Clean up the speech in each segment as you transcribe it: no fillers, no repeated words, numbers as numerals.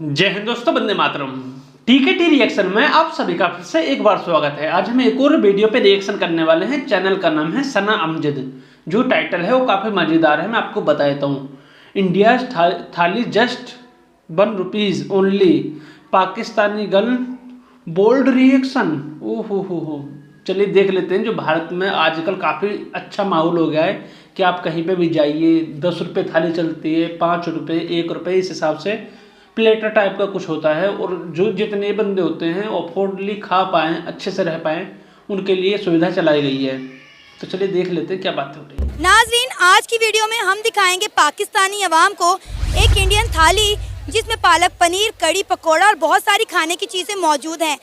जय हिंद दोस्तों, वंदे मातरम। टीकेटी रिएक्शन में आप सभी का फिर से एक बार स्वागत है। आज हम एक और वीडियो पे रिएक्शन करने वाले हैं। चैनल का नाम है सना अमजद। जो टाइटल है वो काफ़ी मज़ेदार है, मैं आपको बता देता हूँ। India thali just ₹1 only, Pakistani girl bold reaction. ओहो हो। चलिए देख लेते हैं। जो भारत में आजकल काफ़ी अच्छा माहौल हो गया है कि आप कहीं पे भी जाइए, ₹10 थाली चलती है, ₹5, ₹1, इस हिसाब से प्लेटर टाइप का कुछ होता है। और जो जितने बंदे होते हैं अफोर्डली खा पाएँ, अच्छे से रह पाएँ, उनके लिए सुविधा चलाई गई है। तो चलिए देख लेते हैं क्या बात हो रही है। नाजरीन, आज की वीडियो में हम दिखाएंगे पाकिस्तानी अवाम को एक इंडियन थाली जिसमें पालक पनीर, कड़ी पकौड़ा और बहुत सारी खाने की चीज़ें मौजूद हैं।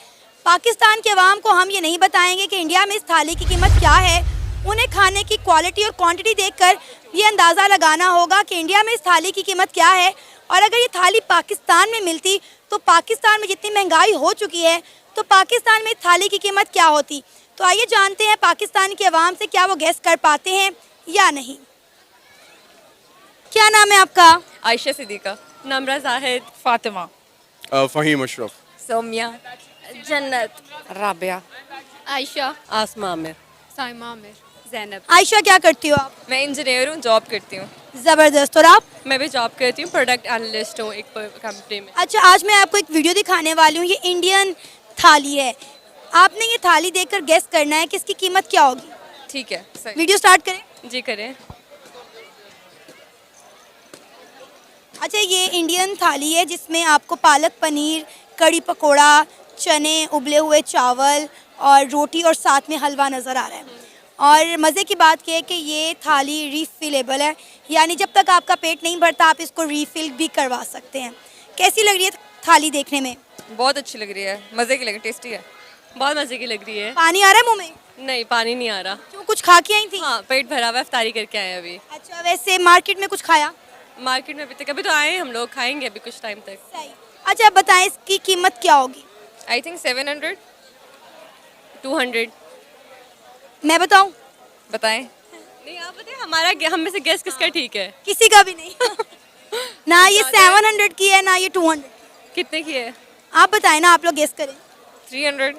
पाकिस्तान के अवाम को हम ये नहीं बताएंगे कि इंडिया में इस थाली की कीमत क्या है। उन्हें खाने की क्वालिटी और क्वांटिटी देखकर ये अंदाज़ा लगाना होगा कि इंडिया में इस थाली की कीमत क्या है। और अगर ये थाली पाकिस्तान में मिलती तो पाकिस्तान में जितनी महंगाई हो चुकी है तो पाकिस्तान में इस थाली की कीमत क्या होती। तो आइए जानते हैं पाकिस्तान के अवाम से क्या वो गेस कर पाते हैं या नहीं। क्या नाम है आपका? आयशा सिद्दीका। नम्रा जाहिद। फातिमा। फ़हीम अशरफ। सौम्या। जन्नत। राबिया। आयशा। आसमा आमिर। साइमा आमिर। जैनब। आयशा, क्या करती हो आप? मैं इंजीनियर हूँ, जॉब करती हूँ। ज़बरदस्त। और आप? मैं भी जॉब करती हूँ, प्रोडक्ट एनालिस्ट हूँ एक कंपनी में। अच्छा, आज मैं आपको एक वीडियो दिखाने वाली हूँ। ये इंडियन थाली है। आपने ये थाली देखकर गेस करना है कि इसकी कीमत क्या होगी। ठीक है, सही। वीडियो स्टार्ट करें? जी करें। अच्छा, ये इंडियन थाली है जिसमें आपको पालक पनीर, कड़ी पकोड़ा, चने, उबले हुए चावल और रोटी और साथ में हलवा नज़र आ रहा है। और मज़े की बात यह है कि ये थाली रीफिलेबल है, यानी जब तक आपका पेट नहीं भरता आप इसको रीफिल भी करवा सकते हैं। कैसी लग रही है थाली देखने में? बहुत अच्छी लग रही है, मज़े की लग रही है, टेस्टी है, बहुत मज़े की लग रही है। पानी आ रहा है मुँह में? नहीं, पानी नहीं आ रहा। क्यों, कुछ खा के आई थी? हाँ, पेट भरा हुआ है, इफ्तारी करके आए हैं अभी। अच्छा, वैसे मार्केट में कुछ खाया? मार्केट में अभी तो आए हैं हम लोग, खाएंगे अभी कुछ टाइम तक। सही। अच्छा, अब बताएं इसकी कीमत क्या होगी? I think 700, 200। मैं बताऊं? बताएं। नहीं, आप बताएं, हमारा हम में से गेस किसका ठीक है? किसी का भी नहीं। ना ये 700 की है ना ये 200। कितने की है? आप बताएं ना, आप लोग गेस करें। 300।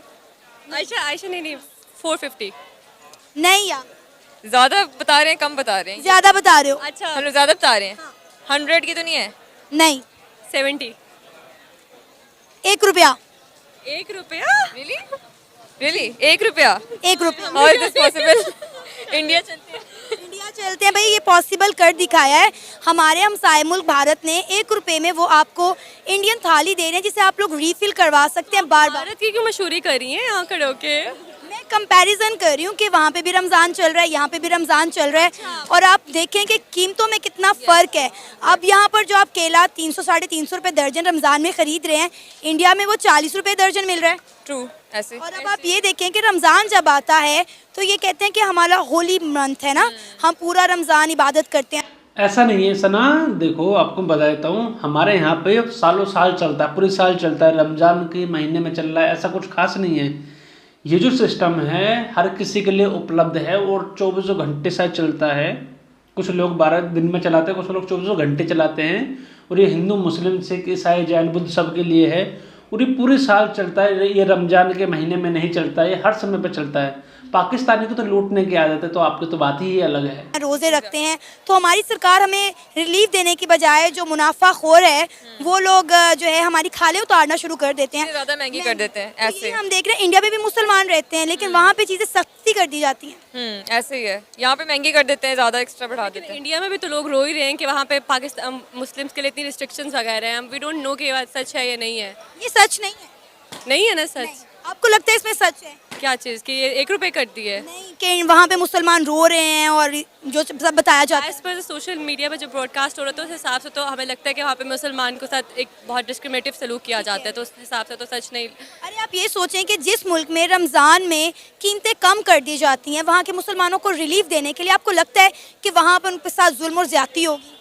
आयशा नहीं, 450। नहीं यार, ज़्यादा बता रहे हैं, कम बता रहे हैं? ज्यादा बता रहे हो। अच्छा, हम लोग ज़्यादा बता रहे हैं। 100 की तो नहीं है? नहीं। 70। ₹1। ₹1? Really ₹1? ₹1। How is this possible? India चलते हैं। इंडिया चलते हैं भाई, ये पॉसिबल कर दिखाया है। हमारे हमसाए मुल्क भारत ने ₹1 में वो आपको इंडियन थाली दे रहे हैं जिसे आप लोग रीफिल करवा सकते हैं बार बार। भारत की क्यों मशहूरी कर रही हैं यहाँ खड़े होके? मैं कंपैरिजन कर रही हूँ कि वहाँ पे भी रमज़ान चल रहा है, यहाँ पे भी रमज़ान चल रहा है। और आप देखें कि कीमतों में कितना फ़र्क है। अब यहाँ पर जो आप केला 300 साढ़े 300 रुपये दर्जन रमज़ान में ख़रीद रहे हैं, इंडिया में वो 40 रुपये दर्जन मिल रहा है। ट्रू, ऐसे। और अब आप ये देखें कि रमज़ान जब आता है तो ये कहते हैं कि हमारा होली मंथ है ना, हम पूरा रमज़ान इबादत करते हैं। ऐसा नहीं है सना, देखो आपको बता देता हूँ, हमारे यहाँ पे सालों साल चलता है, पूरे साल चलता है। रमज़ान के महीने में चल रहा है, ऐसा कुछ खास नहीं है। ये जो सिस्टम है हर किसी के लिए उपलब्ध है और 24 घंटे शायद चलता है। कुछ लोग 12 दिन में चलाते हैं, कुछ लोग 24 घंटे चलाते हैं। और ये हिंदू, मुस्लिम, सिख, ईसाई, जैन, बुद्ध सबके लिए है। और ये पूरे साल चलता है। ये रमज़ान के महीने में नहीं चलता है, ये हर समय पर चलता है। पाकिस्तानी को तो लूटने की आदत है, तो आपकी तो बात ही अलग है। रोज़े रखते हैं तो हमारी सरकार हमें रिलीफ देने की बजाय जो मुनाफाखोर है वो लोग जो है हमारी खाले उतारना शुरू कर देते हैं, ज़्यादा महंगी कर देते हैं। ऐसे हम देख रहे हैं इंडिया में भी मुसलमान रहते हैं लेकिन वहाँ पे चीज़ें सस्ती कर दी जाती हैं। ऐसे ही है, यहाँ पे महंगी कर देते हैं, ज़्यादा एक्स्ट्रा बढ़ा देते हैं। इंडिया में भी तो लोग रो ही रहे हैं कि वहाँ पे पाकिस्तान मुस्लिम्स के लिए इतनी रिस्ट्रिक्शंस वगैरह हैं। वी डोंट नो कि ये बात सच है या नहीं है। ये सच नहीं है। नहीं है ना सच? आपको लगता है इसमें सच है? क्या चीज़ कि ये ₹1 कर दी है? नहीं, कि वहाँ पे मुसलमान रो रहे हैं और जो सब बताया जाता है। एज पर सोशल मीडिया पे जो ब्रॉडकास्ट हो रहा था उस हिसाब से तो हमें लगता है कि वहाँ पे मुसलमान के साथ एक बहुत डिस्क्रिमिनेटिव सलूक किया जाता है, तो उस हिसाब से तो सच नहीं। अरे आप ये सोचें कि जिस मुल्क में रमज़ान में कीमतें कम कर दी जाती हैं, वहाँ के मुसलमानों को रिलीफ देने के लिए आपको लगता है कि वहाँ पर उनके साथ जुल्म और ज़्यादती होगी?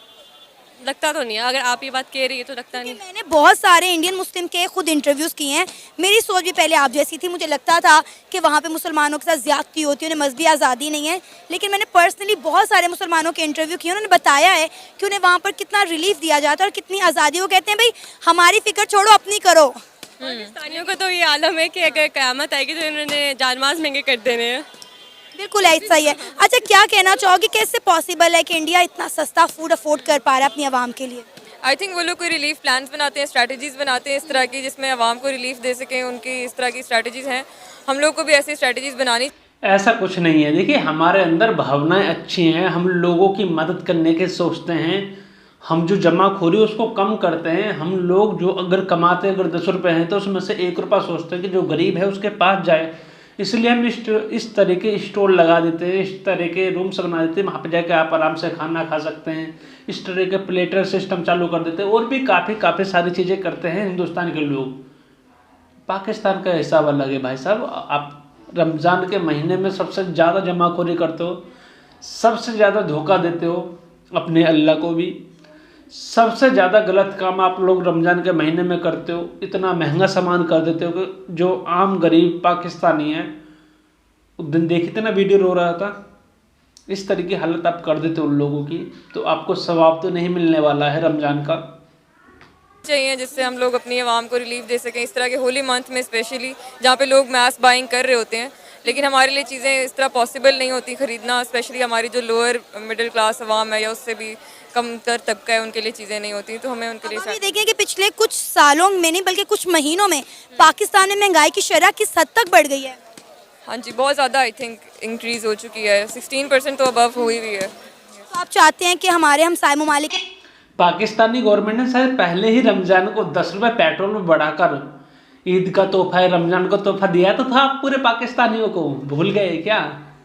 लगता तो नहीं है, अगर आप ये बात कह रही है तो लगता नहीं। मैंने बहुत सारे इंडियन मुस्लिम के खुद इंटरव्यूज़ किए हैं। मेरी सोच भी पहले आप जैसी थी, मुझे लगता था कि वहाँ पे मुसलमानों के साथ ज़्यादती होती है, उन्हें मजहबी आज़ादी नहीं है। लेकिन मैंने पर्सनली बहुत सारे मुसलमानों के इंटरव्यू किए, उन्होंने बताया है कि उन्हें वहाँ पर कितना रिलीफ दिया जाता है और कितनी आज़ादी। वो कहते हैं भाई हमारी फ़िक्र छोड़ो, अपनी करो। पाकिस्तानियों को तो ये आलम है कि अगर क़यामत आएगी तो इन्होंने जानमाज महंगे कर देने हैं। बिल्कुल ऐसा ही है। अच्छा, क्या कहना चाहोगे, कैसे पॉसिबल है कि इंडिया इतना सस्ता फूड अफोर्ड कर पा रहा है अपनी आवाम के लिए? आई थिंक वो लोग कोई रिलीफ प्लान्स बनाते हैं, स्ट्रैटेजीज़ बनाते हैं इस तरह की, जिसमें आवाम को रिलीफ दे सकें। उनकी इस तरह की स्ट्रैटेजीज़ हैं, हम लोग को भी ऐसी स्ट्रैटेजीज़ बनानी। ऐसा कुछ नहीं है। देखिए, हमारे अंदर भावनाएं अच्छी हैं, हम लोगों की मदद करने के सोचते हैं, हम जो जमाखोरी उसको कम करते हैं। हम लोग जो अगर कमाते अगर 10 रुपये हैं तो उसमें से 1 रुपया सोचते हैं कि जो गरीब है उसके पास जाए। इसलिए हम इस तरह के स्टॉल लगा देते हैं, इस तरह के रूम्स बना देते हैं, वहाँ पे जाके आप आराम से खाना खा सकते हैं। इस तरह के प्लेटर सिस्टम चालू कर देते हैं और भी काफ़ी सारी चीज़ें करते हैं हिंदुस्तान के लोग। पाकिस्तान का हिसाब अलग है भाई साहब। आप रमज़ान के महीने में सबसे ज़्यादा जमाखोरी करते हो, सबसे ज़्यादा धोखा देते हो अपने अल्लाह को भी, सबसे ज़्यादा गलत काम आप लोग रमज़ान के महीने में करते हो। इतना महंगा सामान कर देते हो कि जो आम गरीब पाकिस्तानी है, उस दिन देखी थी ना वीडियो, रो रहा था। इस तरह की हालत आप कर देते हो उन लोगों की, तो आपको सवाब तो नहीं मिलने वाला है रमज़ान का। चाहिए जिससे हम लोग अपनी आवाम को रिलीफ दे सकें इस तरह के होली मंथ में, स्पेशली जहाँ पे लोग मैस बाइंग कर रहे होते हैं। लेकिन हमारे लिए चीज़ें इस तरह पॉसिबल नहीं होती ख़रीदना, स्पेशली हमारी जो लोअर मिडिल क्लास आवाम है या उससे भी कम तर तबका है, उनके लिए चीज़ें नहीं होती, तो हमें उनके लिए। हम ये देखें कि पिछले कुछ सालों में नहीं बल्कि कुछ महीनों में पाकिस्तान में महंगाई की शरह किस हद तक बढ़ गई है? हाँ जी, बहुत ज़्यादा आई थिंक इंक्रीज़ हो चुकी है, 16% तो अबव हुई हुई है। तो आप चाहते हैं कि हमारे हमसाए ममालिक पाकिस्तानी गवर्नमेंट ने शायद पहले ही रमज़ान को 10 रुपये पेट्रोल में बढ़ाकर ईद का तोहफा है, रमज़ान को तोहफा दिया तो था पूरे पाकिस्तानियों को, भूल गए क्या?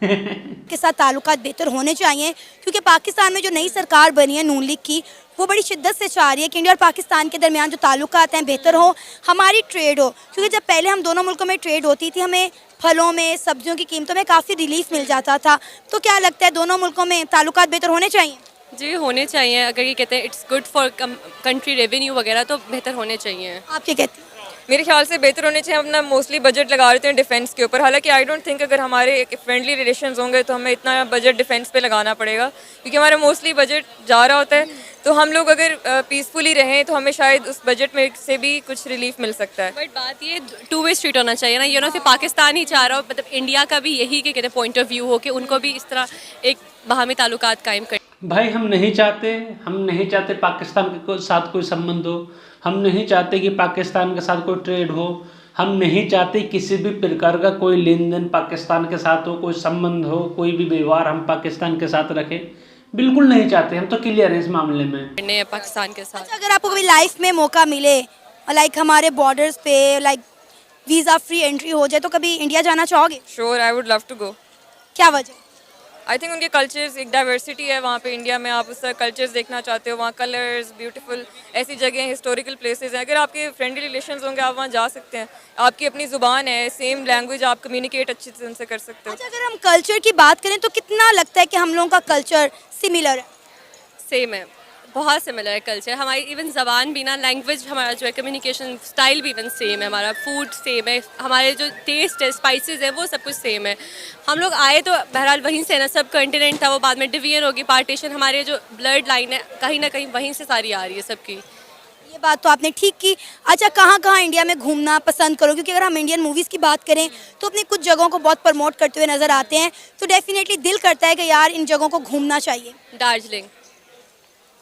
के साथ ताल्लुकात बेहतर होने चाहिए, क्योंकि पाकिस्तान में जो नई सरकार बनी है नून लीग की, वो बड़ी शिद्दत से चाह रही है कि इंडिया और पाकिस्तान के दरमियान जो ताल्लुकात हैं बेहतर हो, हमारी ट्रेड हो। क्योंकि जब पहले हम दोनों मुल्कों में ट्रेड होती थी, हमें फलों में, सब्जियों की कीमतों में काफ़ी रिलीफ मिल जाता था। तो क्या लगता है दोनों मुल्कों में ताल्लुकात बेहतर होने चाहिए? जी होने चाहिए। अगर ये कहते हैं it's good for country revenue वगैरह, तो बेहतर होने चाहिए। आप क्या कहते हैं? मेरे ख्याल से बेहतर होने चाहिए। अपना मोस्टली बजट लगा देते हैं डिफेंस के ऊपर, हालांकि आई डोंट थिंक अगर हमारे फ्रेंडली रिलेशंस होंगे तो हमें इतना बजट डिफेंस पे लगाना पड़ेगा, क्योंकि हमारा मोस्टली बजट जा रहा होता है। तो हम लोग अगर पीसफुली रहें तो हमें शायद उस बजट में से भी कुछ रिलीफ मिल सकता है। बट बात ये 2 वे स्ट्रीट होना चाहिए ना, ये ना सिर्फ पाकिस्तान ही चाह रहा हो, मतलब इंडिया का भी यही कि कहते हैं पॉइंट ऑफ व्यू हो कि उनको भी इस तरह एक बाहमी ताल्लुकात कायम कर। भाई हम नहीं चाहते पाकिस्तान के साथ कोई संबंध हो, हम नहीं चाहते कि पाकिस्तान के साथ कोई ट्रेड हो, हम नहीं चाहते किसी भी प्रकार का कोई लेन देन पाकिस्तान के साथ हो, कोई संबंध हो, कोई भी व्यवहार हम पाकिस्तान के साथ रखें, बिल्कुल नहीं चाहते। हम तो क्लियर है इस मामले में पाकिस्तान के साथ। अच्छा, अगर आपको कभी लाइफ में मौका मिले लाइक हमारे बॉर्डर्स पे लाइक वीज़ा फ्री एंट्री हो जाए, तो कभी इंडिया जाना चाहोगे? Sure, I would love to go. क्या वजह? आई थिंक उनके कल्चर्स, एक डाइवर्सिटी है वहाँ पे इंडिया में, आप उस कल्चर्स देखना चाहते हो, वहाँ कलर्स, ब्यूटीफुल ऐसी जगह, हिस्टोरिकल प्लेसेस हैं। अगर आपके फ्रेंडली रिलेशंस होंगे आप वहाँ जा सकते हैं, आपकी अपनी ज़ुबान है, सेम लैंग्वेज, आप कम्युनिकेट अच्छे से उनसे कर सकते हो। अच्छा, अगर हम कल्चर की बात करें तो कितना लगता है कि हम लोगों का कल्चर सिमिलर है? सेम है, बहुत सिमिलर है कल्चर हमारी, इवन ज़बान भी ना, लैंग्वेज हमारा जो है, कम्युनिकेशन स्टाइल भी इवन सेम है, हमारा फूड सेम है, हमारे जो टेस्ट है, स्पाइसेस है, वो सब कुछ सेम है। हम लोग आए तो बहरहाल वहीं से ना, सब कॉन्टिनेंट था वो, बाद में डिवीजन होगी, पार्टीशन, हमारे जो ब्लड लाइन है कहीं ना कहीं वहीं से सारी आ रही है सबकी। ये बात तो आपने ठीक की। अच्छा, कहाँ कहाँ इंडिया में घूमना पसंद करो? क्योंकि अगर हम इंडियन मूवीज़ की बात करें तो अपनी कुछ जगहों को बहुत प्रमोट करते हुए नज़र आते हैं, तो डेफिनेटली दिल करता है कि यार इन जगहों को घूमना चाहिए। दार्जिलिंग।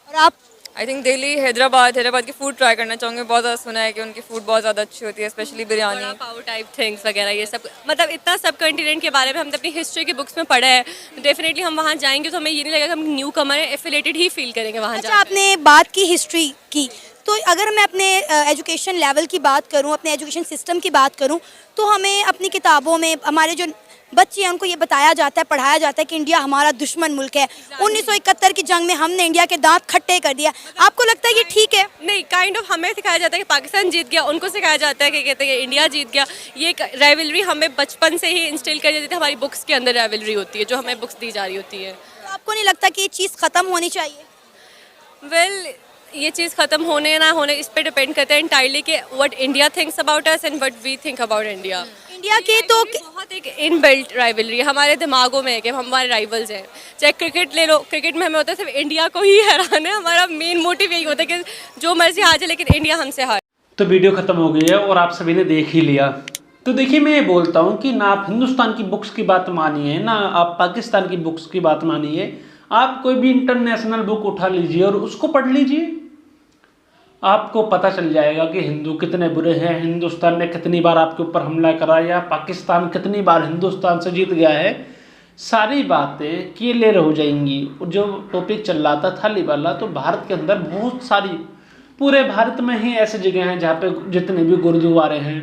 और आप? आई थिंक दिल्ली, हैदराबाद की फ़ूड ट्राई करना चाहूँगी। बहुत ज़्यादा सुना है कि उनकी फ़ूड बहुत ज़्यादा अच्छी होती है, स्पेशली बिरयानी, पाव टाइप थिंग्स वगैरह, ये सब मतलब इतना सब कॉन्टिनेंट के बारे में हमने अपनी हिस्ट्री की बुक्स में पढ़ा है, तो डेफिनेटली हम वहाँ जाएंगे तो हमें ये नहीं लगेगा हम न्यू कमर है, एफिलेटेड ही फील करेंगे वहाँ अच्छा, जाकर। आपने बात की हिस्ट्री की, तो अगर मैं अपने एजुकेशन लेवल की बात करूं, अपने एजुकेशन सिस्टम की बात करूं, तो हमें अपनी किताबों में हमारे जो बच्चे हैं उनको ये बताया जाता है, पढ़ाया जाता है कि इंडिया हमारा दुश्मन मुल्क है, 1971 की जंग में हमने इंडिया के दांत खट्टे कर दिया। आपको लगता है ये ठीक है? नहीं, काइंड ऑफ हमें सिखाया जाता है कि पाकिस्तान जीत गया, उनको सिखाया जाता है कि कहते हैं कि इंडिया जीत गया। ये राइवलरी हमें बचपन से ही इंस्टिल कर देती थी, हमारी बुक्स के अंदर राइवलरी होती है जो हमें बुक्स दी जा रही होती है। तो आपको नहीं लगता कि ये चीज़ ख़त्म होनी चाहिए? वेल ये चीज़ ख़त्म होने ना होने इस पे डिपेंड करता है इंटायरली कि what India thinks about us and what we think about India. India के तो बहुत एक इनबिल्ट राइवलरी हमारे दिमागों में है कि हम हमारे राइवल्स हैं। चाहे क्रिकेट ले लो, क्रिकेट में हमें होता है सिर्फ इंडिया को ही हराना है, हमारा मेन मोटिव यही होता है कि जो मर्जी हार जाए लेकिन इंडिया हमसे हार। तो वीडियो खत्म हो गई है और आप सभी ने देख ही लिया। तो देखिए, मैं ये बोलता हूँ कि ना आप हिंदुस्तान की बुक्स की बात मानिए, ना आप पाकिस्तान की बुक्स की बात मानिए। आप कोई भी इंटरनेशनल बुक उठा लीजिए और उसको पढ़ लीजिए, आपको पता चल जाएगा कि हिंदू कितने बुरे हैं, हिंदुस्तान ने कितनी बार आपके ऊपर हमला करा या पाकिस्तान कितनी बार हिंदुस्तान से जीत गया है। सारी बातें क्लियर हो जाएंगी। जो टॉपिक चल रहा था थाली वाला, तो भारत के अंदर बहुत सारी, पूरे भारत में ही ऐसी जगह हैं जहाँ पे जितने भी गुरुद्वारे हैं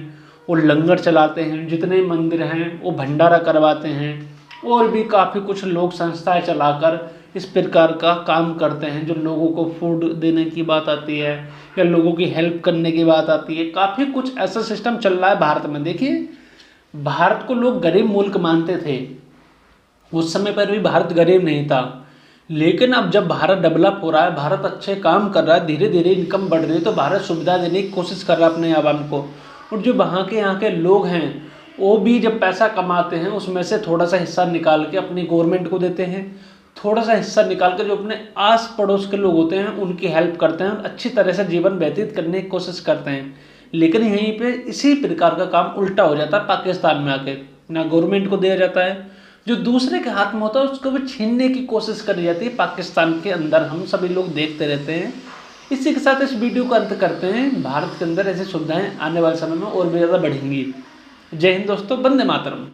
वो लंगर चलाते हैं, जितने मंदिर हैं वो भंडारा करवाते हैं, और भी काफ़ी कुछ लोग संस्थाएं चलाकर इस प्रकार का काम करते हैं। जो लोगों को फूड देने की बात आती है या लोगों की हेल्प करने की बात आती है, काफ़ी कुछ ऐसा सिस्टम चल रहा है भारत में। देखिए, भारत को लोग गरीब मुल्क मानते थे, उस समय पर भी भारत गरीब नहीं था, लेकिन अब जब भारत डेवलप हो रहा है, भारत अच्छे काम कर रहा है, धीरे धीरे इनकम बढ़ रही है, तो भारत सुविधा देने की कोशिश कर रहा है अपने आवाम को। और जो वहाँ के लोग हैं वो भी जब पैसा कमाते हैं उसमें से थोड़ा सा हिस्सा निकाल के अपनी गवर्नमेंट को देते हैं, थोड़ा सा हिस्सा निकाल कर जो अपने आस पड़ोस के लोग होते हैं उनकी हेल्प करते हैं, अच्छी तरह से जीवन व्यतीत करने की कोशिश करते हैं। लेकिन यहीं पे इसी प्रकार का काम उल्टा हो जाता है पाकिस्तान में आके, ना गवर्नमेंट को दिया जाता है, जो दूसरे के हाथ में होता है उसको भी छीनने की कोशिश करी जाती है पाकिस्तान के अंदर। हम सभी लोग देखते रहते हैं। इसी के साथ इस वीडियो को अंत करते हैं। भारत के अंदर ऐसी सुविधाएं आने वाले समय में और भी ज़्यादा बढ़ेंगी। जय हिंद दोस्तों, वंदे मातरम।